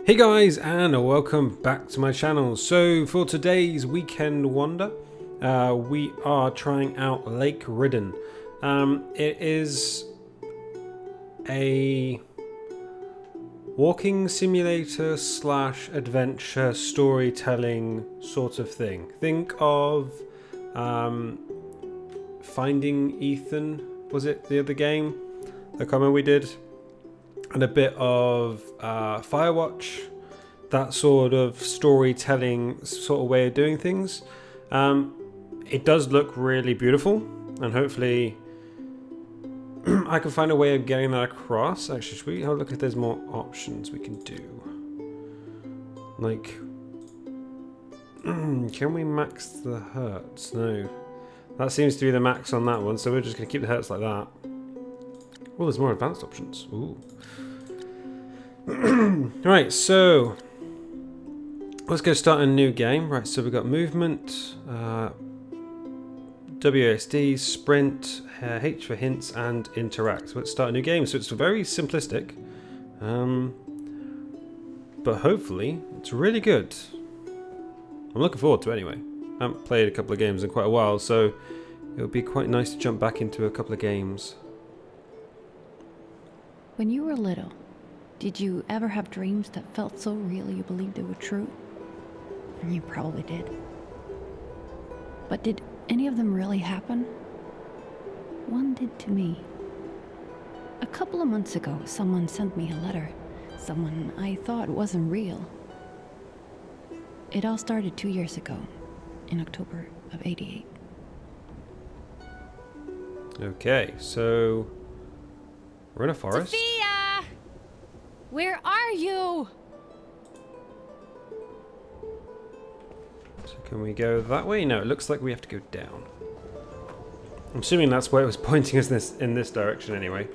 Hey guys, and welcome back to my channel. So for today's weekend wonder, we are trying out Lake Ridden. It is a walking simulator slash adventure storytelling sort of thing. Think of Finding Ethan, was it the other game? The comment we did? And a bit of Firewatch, that sort of storytelling sort of way of doing things. It does look really beautiful, and hopefully I can find a way of getting that across. Actually, should we have a look if there's more options we can do? Like, can we max the hertz? No. That seems to be the max on that one, so we're just going to keep the hertz like that. Oh, there's more advanced options. Ooh. Right, so let's go start a new game. Right, so we've got movement, WASD, sprint, H for hints, and interact. So let's start a new game. So it's very simplistic, but hopefully it's really good. I'm looking forward to it anyway. I haven't played a couple of games in quite a while, so it would be quite nice to jump back into a couple of games. When you were little, did you ever have dreams that felt so real you believed they were true? You probably did. But did any of them really happen? One did to me. A couple of months ago, someone sent me a letter. Someone I thought wasn't real. It all started 2 years ago, in October of '88. Okay, so we're in a forest. Sophia! Where are you? So can we go that way? No, it looks like we have to go down. I'm assuming that's where it was pointing us in this direction anyway.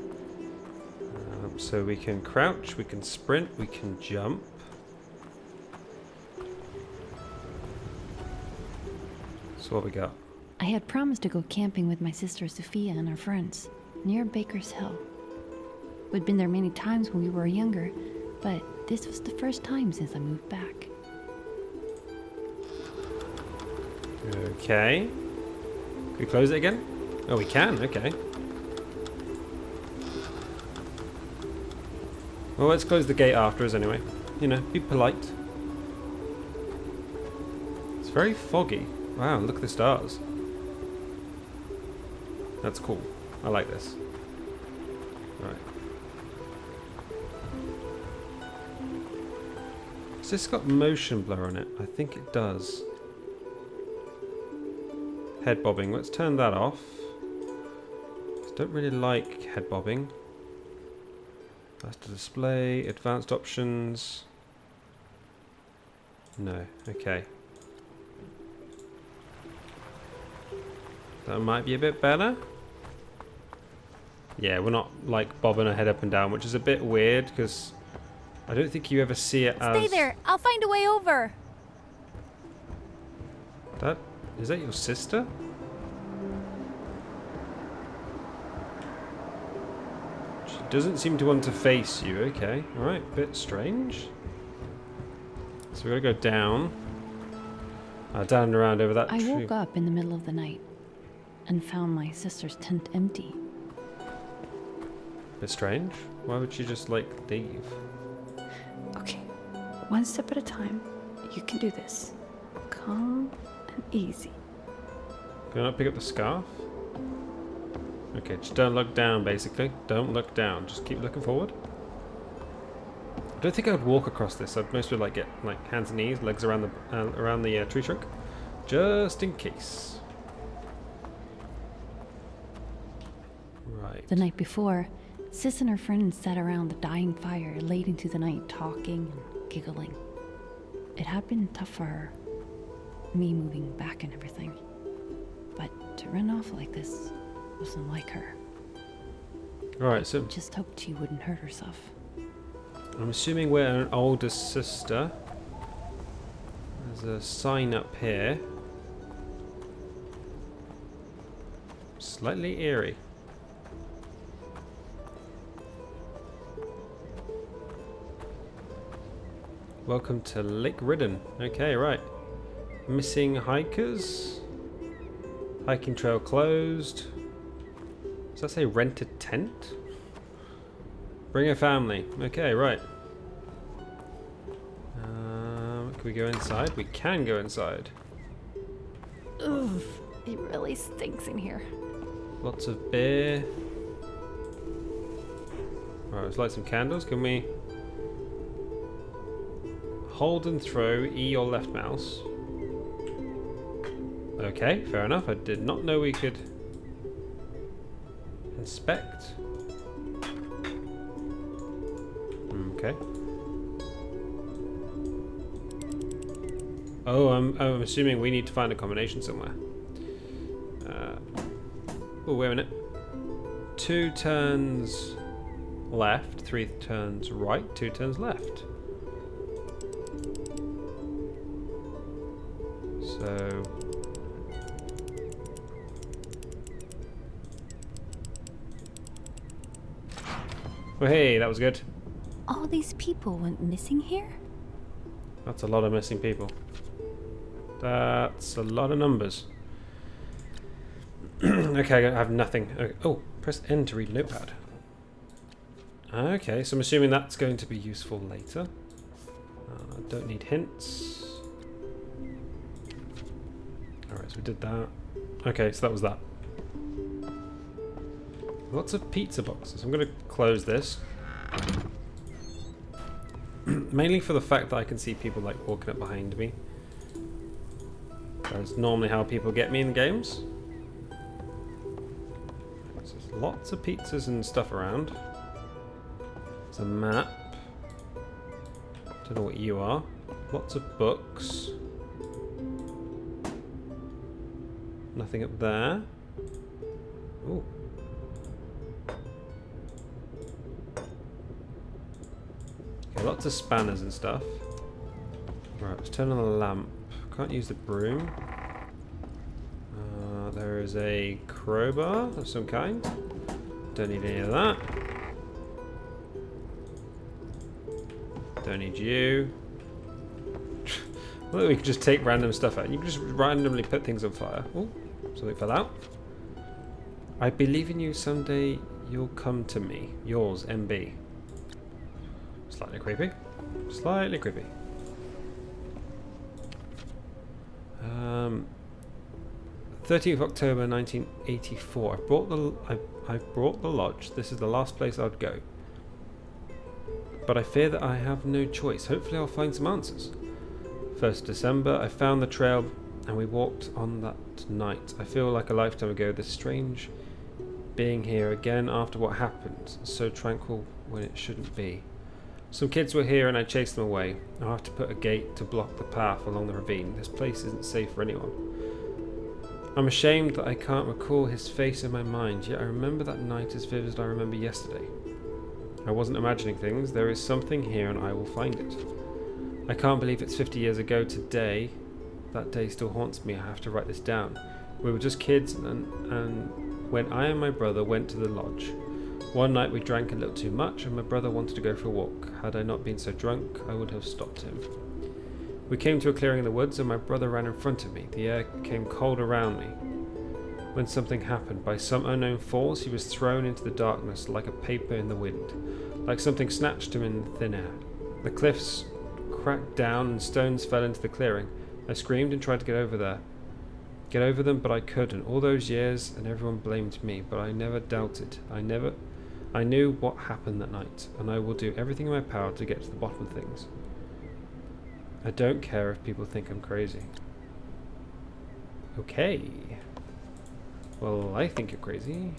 So we can crouch, we can sprint, we can jump. So what we got? I had promised to go camping with my sister Sophia and her friends, near Baker's Hill. We'd been there many times when we were younger, but this was the first time since I moved back. Okay. Can we close it again? Oh, we can, okay. Well, let's close the gate after us anyway. You know, be polite. It's very foggy. Wow, look at the stars. That's cool. I like this. Right. Has this got motion blur on it? I think it does. Head bobbing. Let's turn that off. I don't really like head bobbing. That's to display. Advanced options. No. Okay. That might be a bit better. Yeah, we're not like bobbing our head up and down, which is a bit weird because I don't think you ever see it as... Stay there. I'll find a way over. Is that your sister? She doesn't seem to want to face you. Okay, alright, bit strange. So we gotta go down. Down and around over that tree. I woke up in the middle of the night and found my sister's tent empty. Bit strange. Why would she just like leave? Okay, one step at a time. You can do this. Calm and easy. Can I pick up the scarf? Okay, just don't look down basically. Don't look down. Just keep looking forward. I don't think I would walk across this. I'd mostly like get like hands and knees, legs around the tree trunk, just in case. Right. The night before, Sis and her friends sat around the dying fire late into the night talking and giggling. It had been tough for her, me moving back and everything. But to run off like this wasn't like her. Alright, so Just hoped she wouldn't hurt herself. I'm assuming we're an older sister. There's a sign up here. Slightly eerie. Welcome to Lake Ridden. Okay, right. Missing hikers. Hiking trail closed. Does that say rented tent? Bring a family. Okay, right. Can we go inside? We can go inside. Ugh, it really stinks in here. Lots of beer. Alright, let's light some candles. Can we hold and throw E or left mouse? Okay, fair enough. I did not know we could inspect. Okay. Oh, I'm assuming we need to find a combination somewhere. Oh, wait a minute. 2 turns left, 3 turns right, 2 turns left. So... oh, hey, that was good. All these people went missing here? That's a lot of missing people. That's a lot of numbers. Okay, I have nothing. Okay. Oh, press N to read notepad. Okay, so I'm assuming that's going to be useful later. Don't need hints. Alright, so we did that. Okay, so that was that. Lots of pizza boxes. I'm going to close this. Mainly for the fact that I can see people like walking up behind me. That's normally how people get me in games. So there's lots of pizzas and stuff around. There's a map. Don't know what you are. Lots of books. Nothing up there. Ooh. Okay, lots of spanners and stuff. Right, let's turn on the lamp. Can't use the broom. There is a crowbar of some kind. Don't need any of that. Don't need you. Well, we could just take random stuff out. You can just randomly put things on fire. Oh, something fell out. I believe in you. Someday you'll come to me. Yours, MB. Slightly creepy. Slightly creepy. 13th of October 1984. I brought the lodge. This is the last place I'd go. But I fear that I have no choice. Hopefully I'll find some answers. 1st December, I found the trail and we walked on that night. I feel like a lifetime ago, this strange being here again after what happened. So tranquil when it shouldn't be. Some kids were here and I chased them away. I'll have to put a gate to block the path along the ravine. This place isn't safe for anyone. I'm ashamed that I can't recall his face in my mind, yet I remember that night as vivid as I remember yesterday. I wasn't imagining things. There is something here and I will find it. I can't believe it's 50 years ago today. That day still haunts me. I have to write this down. We were just kids and when I and my brother went to the lodge. One night we drank a little too much and my brother wanted to go for a walk. Had I not been so drunk, I would have stopped him. We came to a clearing in the woods and my brother ran in front of me. The air came cold around me. When something happened, by some unknown force, he was thrown into the darkness like a paper in the wind, like something snatched him in thin air. The cliffs cracked down and stones fell into the clearing. I screamed and tried to get over them, but I couldn't. All those years and everyone blamed me, but I never doubted. I knew what happened that night, and I will do everything in my power to get to the bottom of things. I don't care if people think I'm crazy. Okay. Well, I think you're crazy.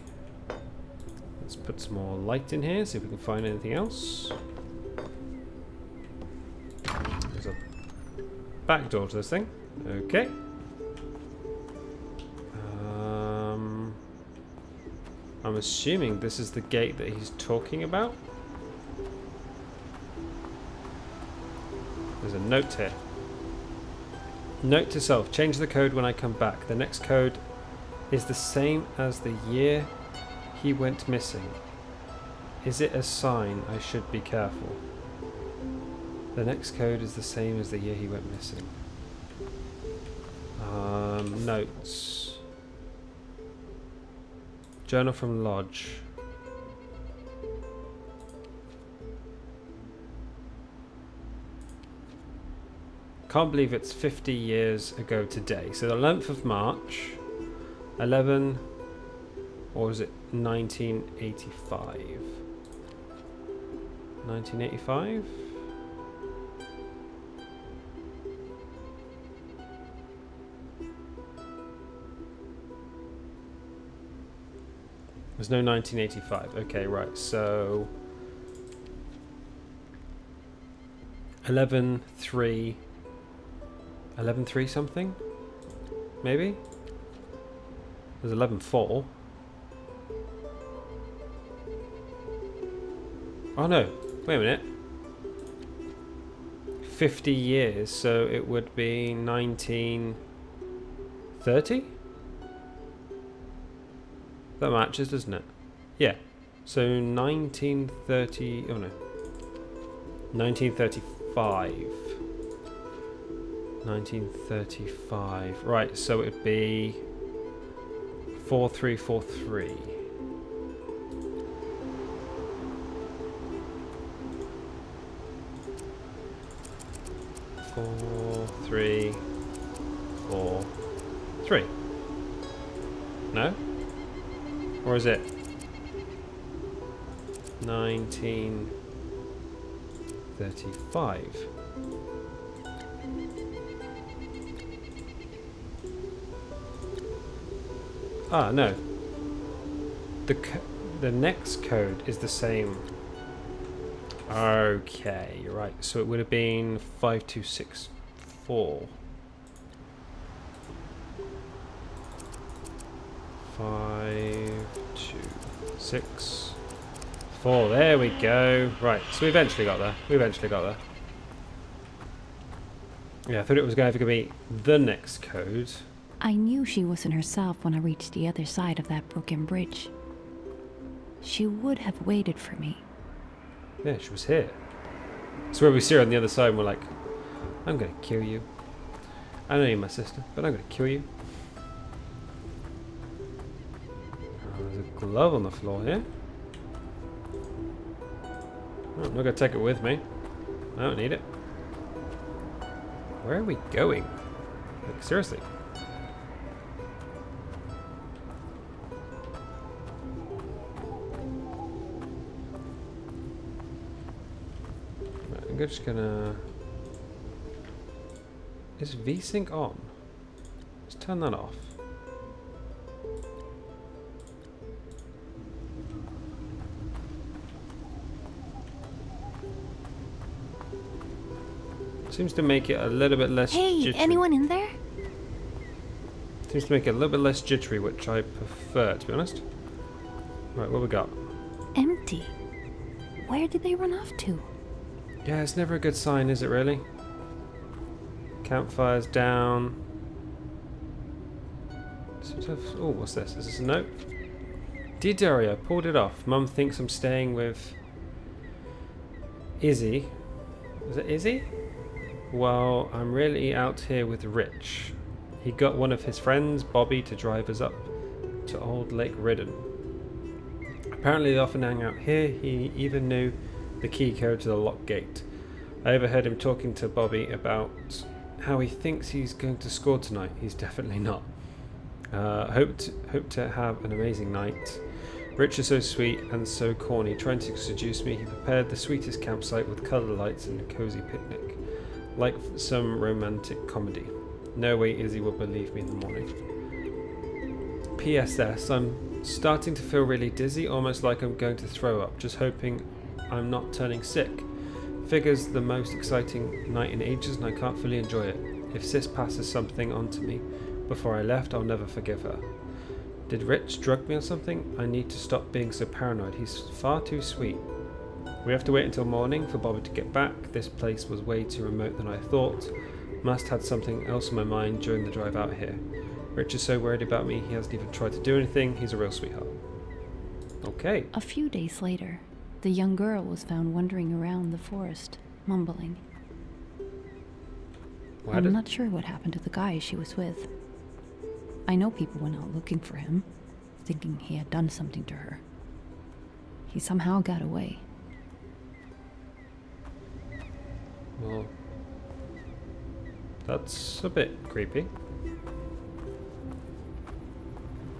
Let's put some more light in here, see if we can find anything else. There's a back door to this thing. Okay. I'm assuming this is the gate that he's talking about. There's a note here. Note to self, change the code when I come back. The next code is the same as the year he went missing. Is it a sign I should be careful? The next code is the same as the year he went missing. Notes. Journal from Lodge. Can't believe it's 50 years ago today. So the 11th of March, 11, or is it 1985? 1985? There's no 1985. Okay, right. So 11/3 11/3 something? Maybe? There's 11/4. Oh no, wait a minute. 50 years, so it would be 1930? That matches, doesn't it? Yeah. So 1930, oh no. 1935. 1935. Right, so it would be 4343. Four, three, four, three. No? Or is it 1935? Ah, no. The next code is the same. Okay, you're right. So it would have been 5264. 5264. There we go. Right, so we eventually got there. Yeah, I thought it was going to be the next code. I knew she wasn't herself when I reached the other side of that broken bridge. She would have waited for me. Yeah, she was here. So where we see her on the other side and we're like, I'm going to kill you. I know you're my sister, but I'm going to kill you. Oh, there's a glove on the floor here. Oh, I'm not going to take it with me. I don't need it. Where are we going? Like, seriously. Right, I'm just gonna... Is VSync on? Let's turn that off. Seems to make it a little bit less jittery. Hey, anyone in there? Seems to make it a little bit less jittery, which I prefer, to be honest. Right, what we got? Empty. Where did they run off to? Yeah, it's never a good sign, is it really? Campfire's down. Oh, what's this? Is this a note? Dear Dario, pulled it off. Mum thinks I'm staying with Izzy. Is it Izzy? Well, I'm really out here with Rich. He got one of his friends, Bobby, to drive us up to Old Lake Ridden. Apparently they often hang out here. He even knew the key code to the lock gate. I overheard him talking to Bobby about how he thinks he's going to score tonight. He's definitely not. Hope to have an amazing night. Rich is so sweet and so corny. Trying to seduce me, he prepared the sweetest campsite with coloured lights and a cosy picnic. Like some romantic comedy. No way Izzy will believe me in the morning. PSS, I'm starting to feel really dizzy, almost like I'm going to throw up. Just hoping I'm not turning sick. Figure's the most exciting night in ages and I can't fully enjoy it. If Sis passes something on to me before I left, I'll never forgive her. Did Rich drug me or something? I need to stop being so paranoid. He's far too sweet. We have to wait until morning for Bobby to get back. This place was way too remote than I thought. Must had something else in my mind during the drive out here. Rich is so worried about me, he hasn't even tried to do anything. He's a real sweetheart. Okay. A few days later, the young girl was found wandering around the forest, mumbling. Why I'm did... not sure what happened to the guy she was with. I know people went out looking for him, thinking he had done something to her. He somehow got away. Well, that's a bit creepy.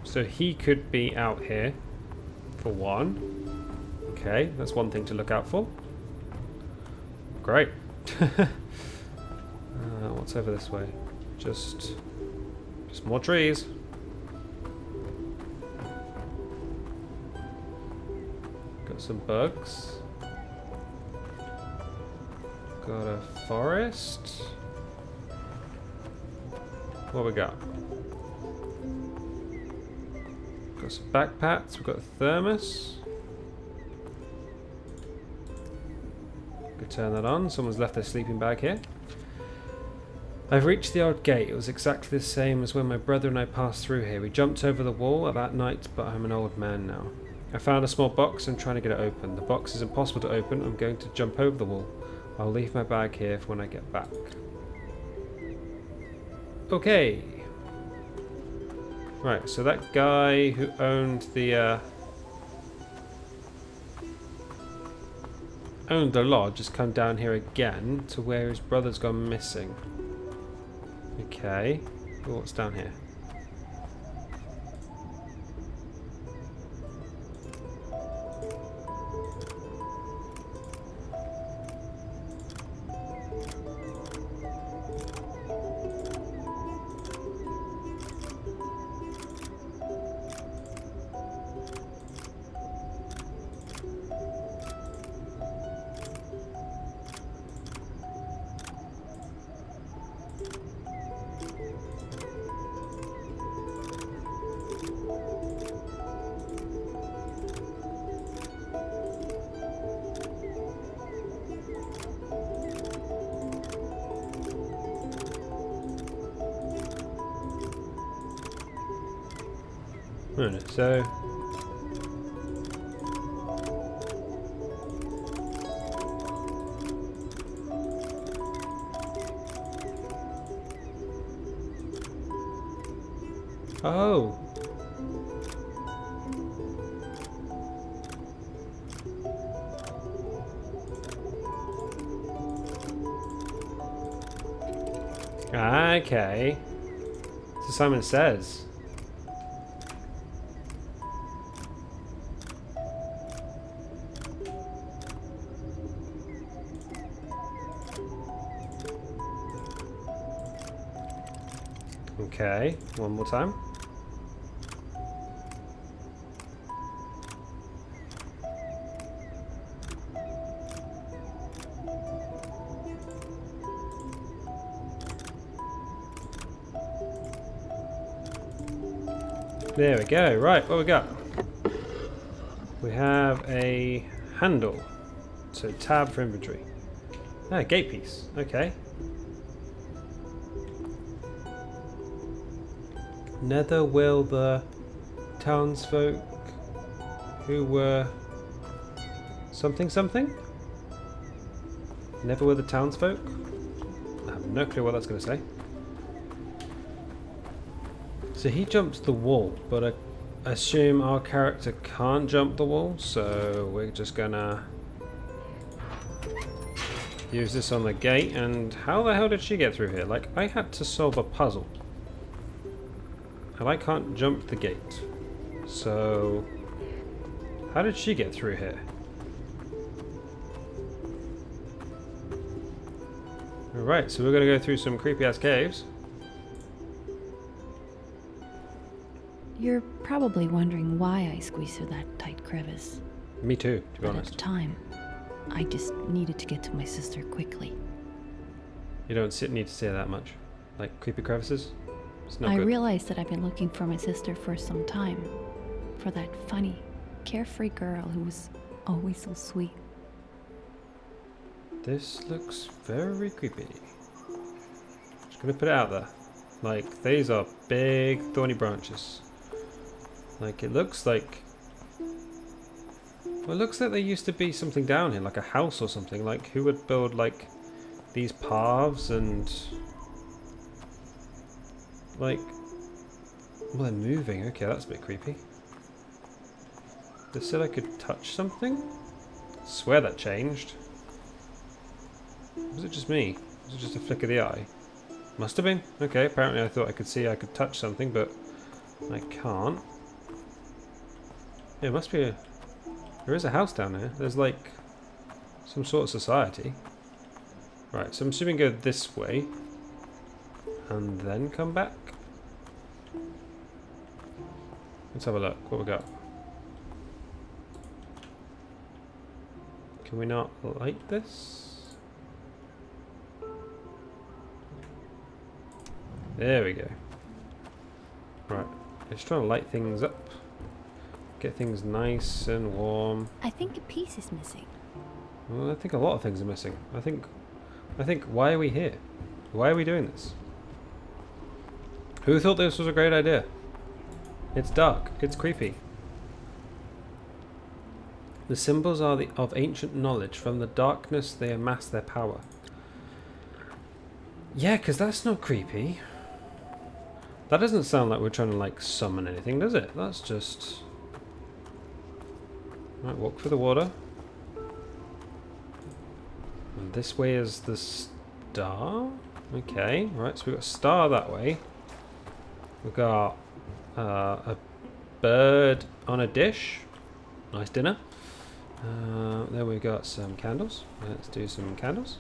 So he could be out here, for one. Okay, that's one thing to look out for. Great. What's over this way? Just more trees. Got some bugs. Got a forest. What we got? Got some backpacks. We've got a thermos. Could turn that on. Someone's left their sleeping bag here. I've reached the old gate. It was exactly the same as when my brother and I passed through here. We jumped over the wall at that night, but I'm an old man now. I found a small box and trying to get it open. The box is impossible to open. I'm going to jump over the wall. I'll leave my bag here for when I get back. Okay. Right, so that guy who owned the lodge has come down here again to where his brother's gone missing. Okay. Oh, what's down here? So oh. Okay. So Simon says. Okay, one more time. There we go. Right, what we got? We have a handle. So tab for inventory. Ah, gate piece. Okay. Nether will the townsfolk who were something something? Never were the townsfolk? I have no clue what that's going to say. So he jumped the wall, but I assume our character can't jump the wall, so we're just gonna use this on the gate. And how the hell did she get through here? Like, I had to solve a puzzle. And I can't jump the gate. So how did she get through here? Alright, so we're gonna go through some creepy ass caves. You're probably wondering why I squeezed through that tight crevice. Me too, to be But at honest. the time, I just needed to get to my sister quickly. You don't need to say that much. Like creepy crevices? It's not I good. realized that I've been looking for my sister for some time. For that funny, carefree girl who was always so sweet. This looks very creepy. Just gonna put it out there. Like, these are big thorny branches. Like, it looks like... Well, it looks like there used to be something down here, like a house or something. Like, who would build, like, these paths and like... Well, they're moving. Okay, that's a bit creepy. They said I could touch something? I swear that changed. Was it just me? Was it just a flick of the eye? Must have been. Okay, apparently I thought I could touch something, but I can't. Yeah, it must be a... There is a house down there. There's like some sort of society. Right, so I'm assuming go this way. And then come back. Let's have a look. What we got? Can we not light this? There we go. Right, just trying to light things up. Get things nice and warm. I think a piece is missing. Well, I think a lot of things are missing. I think, why are we here? Why are we doing this? Who thought this was a great idea? It's dark. It's creepy. The symbols are of ancient knowledge. From the darkness they amass their power. Yeah, because that's not creepy. That doesn't sound like we're trying to like summon anything, does it? That's just... Right, walk through the water. And this way is the star. Okay, right, so we've got a star that way. We've got a bird on a dish. Nice dinner. Then we've got some candles. Let's do some candles.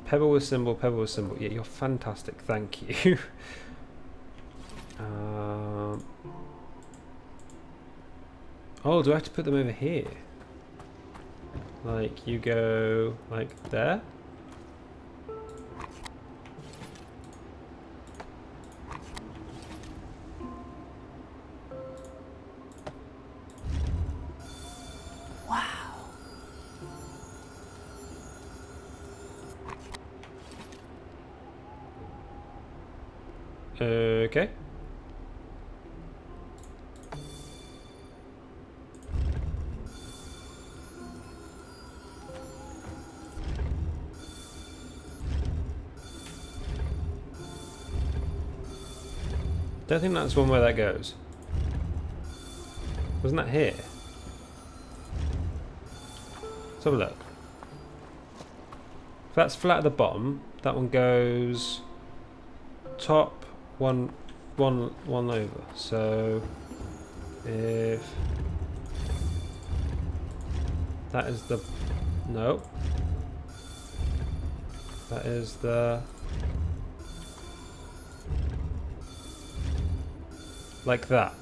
Pebble with symbol, pebble with symbol. Yeah, you're fantastic. Thank you. Oh, do I have to put them over here? Like, you go like there? Okay. Don't think that's one where that goes. Wasn't that here? Let's have a look. If that's flat at the bottom, that one goes top one over. So if that is the no, that is the like that.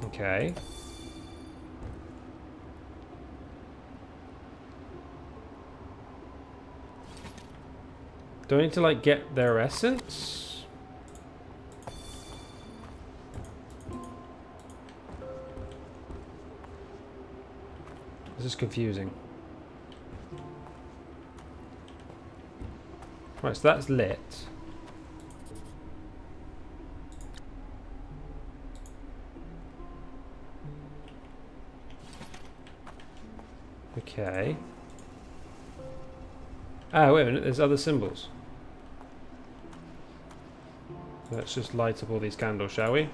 Okay. Do I need to like get their essence? This is confusing. Right, so that's lit. Okay. Ah, wait a minute, there's other symbols. Let's just light up all these candles, shall we?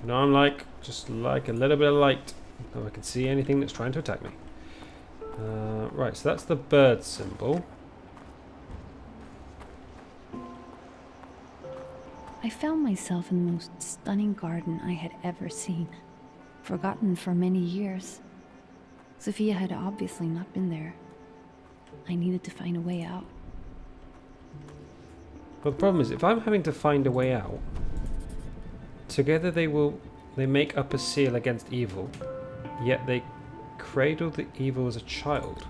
No, I'm like, just like a little bit of light. So I can see anything that's trying to attack me. Right, so that's the bird symbol. I found myself in the most stunning garden I had ever seen. Forgotten for many years. Sophia had obviously not been there. I needed to find a way out. But the problem is, if I'm having to find a way out, together they make up a seal against evil, yet they cradle the evil as a child.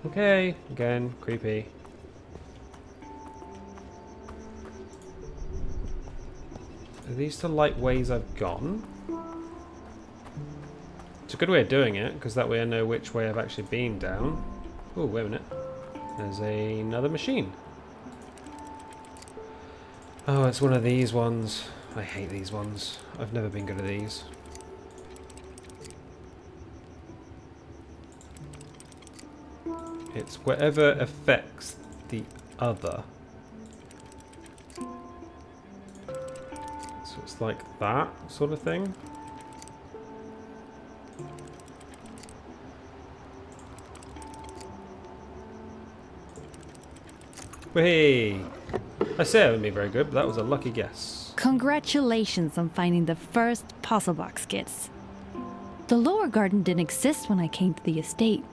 Okay, again, creepy. Are these the light ways I've gone? It's a good way of doing it, because that way I know which way I've actually been down. Oh, wait a minute. There's another machine. Oh, it's one of these ones. I hate these ones. I've never been good at these. It's whatever affects the other. So it's like that sort of thing. Hey! I said it wouldn't be very good, but that was a lucky guess. Congratulations on finding the first puzzle box, kids. The lower garden didn't exist when I came to the estate.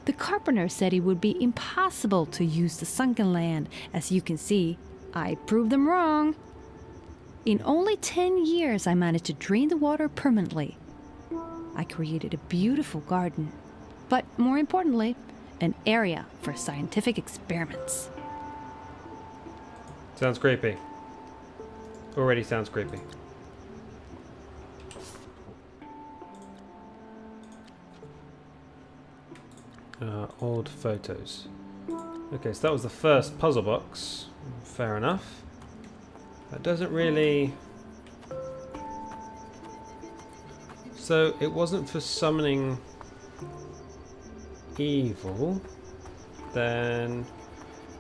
The carpenter said it would be impossible to use the sunken land. As you can see, I proved them wrong. In only 10 years, I managed to drain the water permanently. I created a beautiful garden, but more importantly, an area for scientific experiments. Sounds creepy. Already sounds creepy. Old photos. Okay, so that was the first puzzle box. Fair enough. That doesn't really... So it wasn't for summoning evil, then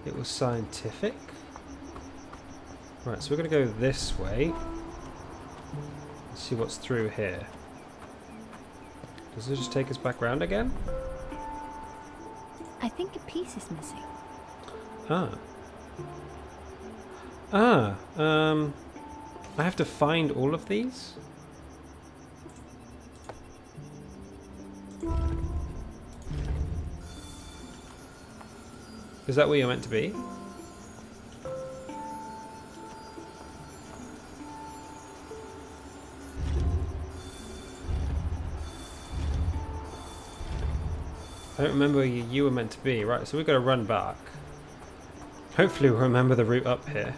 it was scientific. Right, so we're going to go this way. Let's see what's through here. Does it just take us back round again? I think a piece is missing. I have to find all of these? Is that where you're meant to be? I don't remember where you were meant to be. Right, so we've got to run back. Hopefully we'll remember the route up here.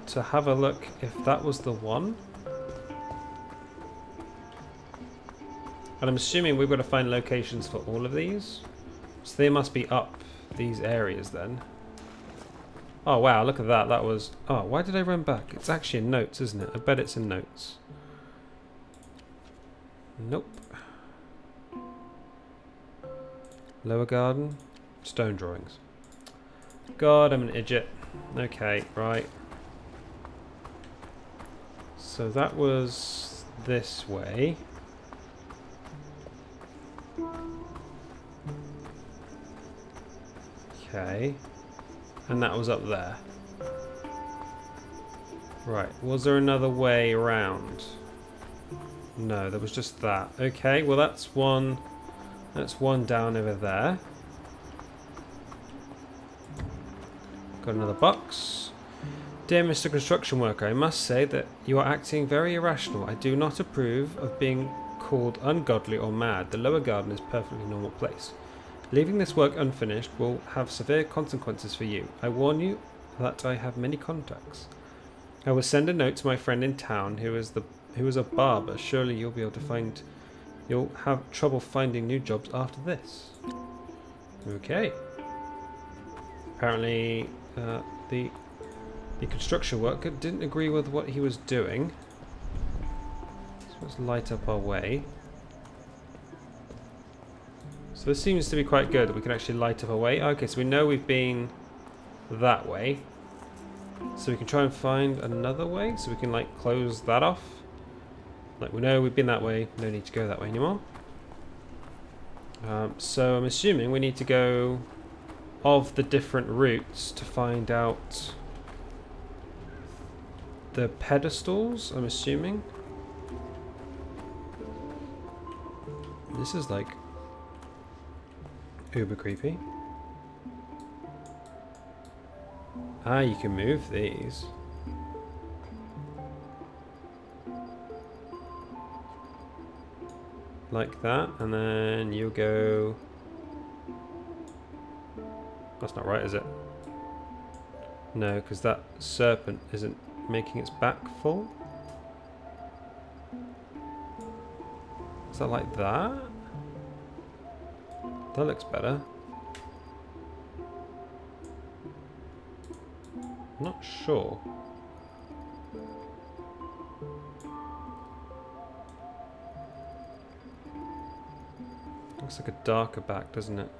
To have a look if that was the one. And I'm assuming we've got to find locations for all of these. So they must be up these areas then. Oh wow, look at that. That was... Oh, why did I run back? It's actually in notes, isn't it? I bet it's in notes. Nope. Lower garden. Stone drawings. God, I'm an idiot. Okay, right. So that was this way. Okay. And that was up there. Right. Was there another way around? No, there was just that. Okay, well that's one. That's one down over there. Got another box. Dear Mr. Construction Worker, I must say that you are acting very irrational. I do not approve of being called ungodly or mad. The lower garden is a perfectly normal place. Leaving this work unfinished will have severe consequences for you. I warn you that I have many contacts. I will send a note to my friend in town who is a barber. Surely you'll be able to find... You'll have trouble finding new jobs after this. Okay. Apparently the construction worker didn't agree with what he was doing. So let's light up our way. So this seems to be quite good that we can actually light up our way. Okay, so we know we've been that way. So we can try and find another way. So we can like close that off. Like we know we've been that way. No need to go that way anymore. So I'm assuming we need to go of the different routes to find out the pedestals, I'm assuming. This is like uber creepy. Ah, you can move these. Like that, and then you go... That's not right, is it? No, because that serpent isn't making its back full. Is that like that? That looks better. I'm not sure. Looks like a darker back, doesn't it?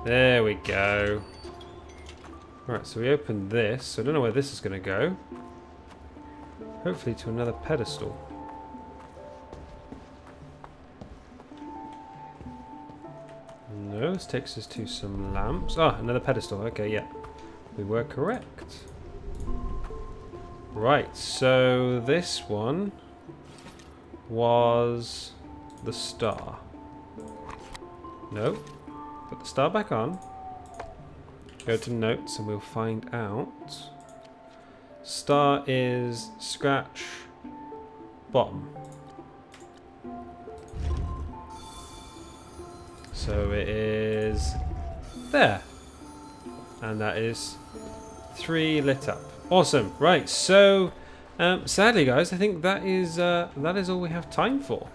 There we go. Right, so we opened this. So I don't know where this is going to go. Hopefully to another pedestal. No, this takes us to some lamps. Ah, another pedestal. Okay, yeah. We were correct. Right, so this one was the star. No. Put the star back on. Go to notes and we'll find out. Star is scratch bottom. So it is there. And that is 3 lit up. Awesome. Right, so sadly guys, I think that is all we have time for.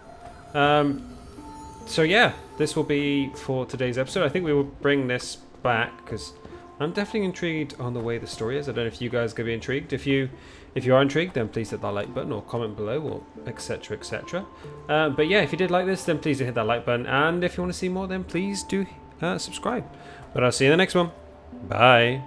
So yeah, this will be for today's episode. I think we will bring this back because I'm definitely intrigued on the way the story is. I don't know if you guys are going to be intrigued. If you are intrigued, then please hit that like button or comment below or etc etc. But yeah, if you did like this, then please do hit that like button. And if you want to see more, then please do subscribe. But I'll see you in the next one. Bye.